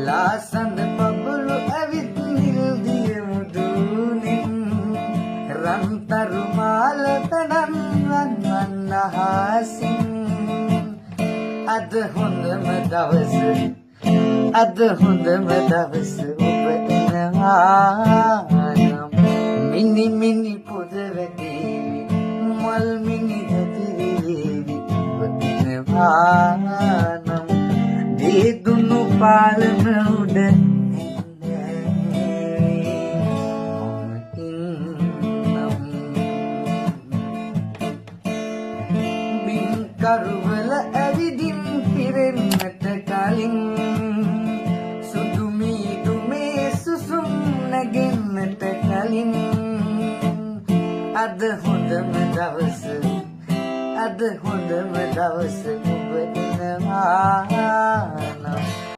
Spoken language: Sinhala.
ලාසඳ පබළු ඇවිත් නිල්දිය මුදුනින් රන්තරු මාල තඩන්වන්න අහසින් අද හොඳම දවස ඔබ එනවා නම් මිනි මිනි පොද වැටේවි මල් මිනි හැදිරිවි ඔබ එනවා නම් දේදුණු පාලන උඩ කරුවල ඇවිදින් පිරෙන්නට කලින් සුදු මීදුමේ සුසුම් නැගෙන්නට කලින් අද හොඳම දවස ඔබ එනවා